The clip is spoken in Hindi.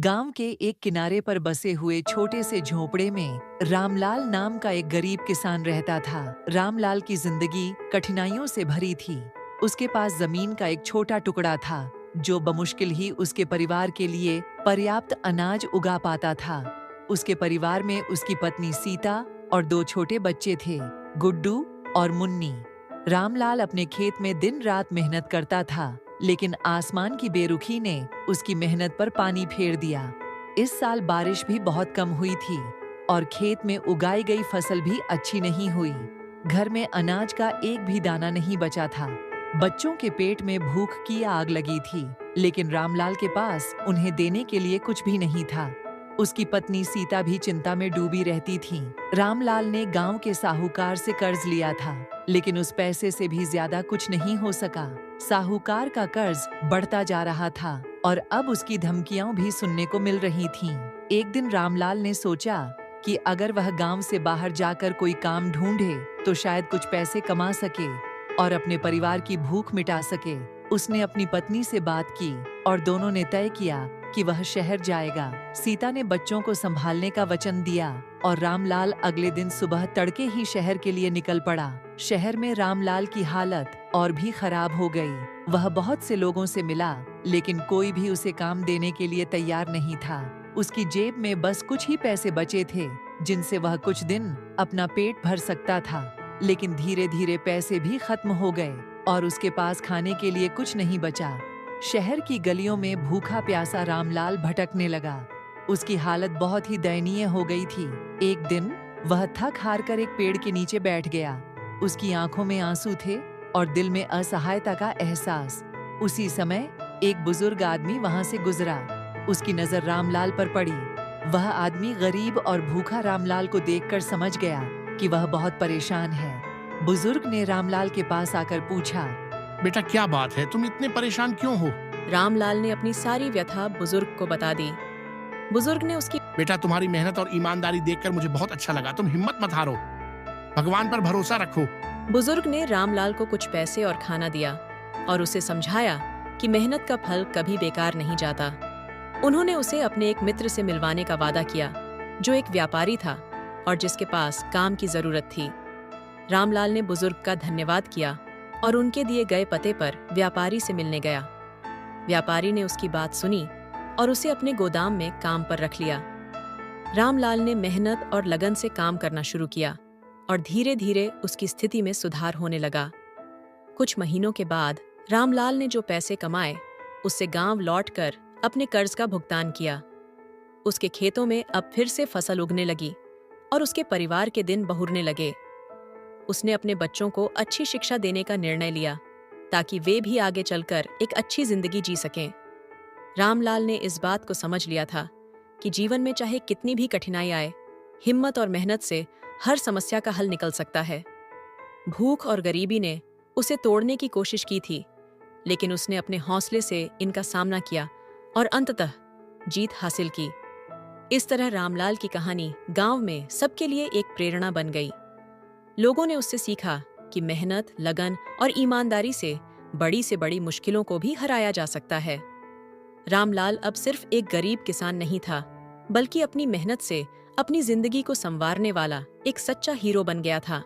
गांव के एक किनारे पर बसे हुए छोटे से झोपड़े में रामलाल नाम का एक गरीब किसान रहता था। रामलाल की जिंदगी कठिनाइयों से भरी थी। उसके पास जमीन का एक छोटा टुकड़ा था जो बमुश्किल ही उसके परिवार के लिए पर्याप्त अनाज उगा पाता था। उसके परिवार में उसकी पत्नी सीता और 2 छोटे बच्चे थे, गुड्डू और मुन्नी। रामलाल अपने खेत में दिन रात मेहनत करता था, लेकिन आसमान की बेरुखी ने उसकी मेहनत पर पानी फेर दिया। इस साल बारिश भी बहुत कम हुई थी और खेत में उगाई गई फसल भी अच्छी नहीं हुई। घर में अनाज का एक भी दाना नहीं बचा था। बच्चों के पेट में भूख की आग लगी थी, लेकिन रामलाल के पास उन्हें देने के लिए कुछ भी नहीं था। उसकी पत्नी सीता भी चिंता में डूबी रहती थी। रामलाल ने गांव के साहूकार से कर्ज लिया था, लेकिन उस पैसे से भी ज्यादा कुछ नहीं हो सका। साहूकार का कर्ज बढ़ता जा रहा था और अब उसकी धमकियां भी सुनने को मिल रही थीं। एक दिन रामलाल ने सोचा कि अगर वह गांव से बाहर जाकर कोई काम ढूंढे तो शायद कुछ पैसे कमा सके और अपने परिवार की भूख मिटा सके। उसने अपनी पत्नी से बात की और दोनों ने तय किया कि वह शहर जाएगा। सीता ने बच्चों को संभालने का वचन दिया और रामलाल अगले दिन सुबह तड़के ही शहर के लिए निकल पड़ा। शहर में रामलाल की हालत और भी खराब हो गई। वह बहुत से लोगों से मिला, लेकिन कोई भी उसे काम देने के लिए तैयार नहीं था। उसकी जेब में बस कुछ ही पैसे बचे थे, जिनसे वह कुछ दिन अपना पेट भर सकता था। लेकिन धीरे धीरे पैसे भी खत्म हो गए और उसके पास खाने के लिए कुछ नहीं बचा। शहर की गलियों में भूखा प्यासा रामलाल भटकने लगा। उसकी हालत बहुत ही दयनीय हो गई थी। एक दिन वह थक हार कर एक पेड़ के नीचे बैठ गया। उसकी आंखों में आंसू थे और दिल में असहायता का एहसास। उसी समय एक बुजुर्ग आदमी वहां से गुजरा। उसकी नजर रामलाल पर पड़ी। वह आदमी गरीब और भूखा रामलाल को देखकर समझ गया कि वह बहुत परेशान है। बुजुर्ग ने रामलाल के पास आकर पूछा, बेटा क्या बात है, तुम इतने परेशान क्यों हो? रामलाल ने अपनी सारी व्यथा बुजुर्ग को बता दी। बुजुर्ग ने उसकी बेटा तुम्हारी मेहनत और ईमानदारी देखकर मुझे बहुत अच्छा लगा। तुम हिम्मत मत हारो, भगवान पर भरोसा रखो। बुजुर्ग ने रामलाल को कुछ पैसे और खाना दिया और उसे समझाया कि मेहनत का फल कभी बेकार नहीं जाता। उन्होंने उसे अपने एक मित्र से मिलवाने का वादा किया, जो एक व्यापारी था और जिसके पास काम की जरूरत थी। रामलाल ने बुजुर्ग का धन्यवाद किया और उनके दिए गए पते पर व्यापारी से मिलने गया। व्यापारी ने उसकी बात सुनी और उसे अपने गोदाम में काम पर रख लिया। रामलाल ने मेहनत और लगन से काम करना शुरू किया और धीरे धीरे उसकी स्थिति में सुधार होने लगा। कुछ महीनों के बाद रामलाल ने जो पैसे कमाए उससे गांव लौटकर अपने कर्ज का भुगतान किया। उसके खेतों में अब फिर से फसल उगने लगी और उसके परिवार के दिन बहुरने लगे। उसने अपने बच्चों को अच्छी शिक्षा देने का निर्णय लिया ताकि वे भी आगे चलकर एक अच्छी जिंदगी जी सकें। रामलाल ने इस बात को समझ लिया था कि जीवन में चाहे कितनी भी कठिनाई आए, हिम्मत और मेहनत से हर समस्या का हल निकल सकता है। भूख और गरीबी ने उसे तोड़ने की कोशिश की थी, लेकिन उसने अपने हौसले से इनका सामना किया और अंततः जीत हासिल की। इस तरह रामलाल की कहानी गांव में सबके लिए एक प्रेरणा बन गई। लोगों ने उससे सीखा कि मेहनत, लगन और ईमानदारी से बड़ी मुश्किलों को भी हराया जा सकता है। रामलाल अब सिर्फ एक गरीब किसान नहीं था, बल्कि अपनी मेहनत से अपनी जिंदगी को संवारने वाला एक सच्चा हीरो बन गया था।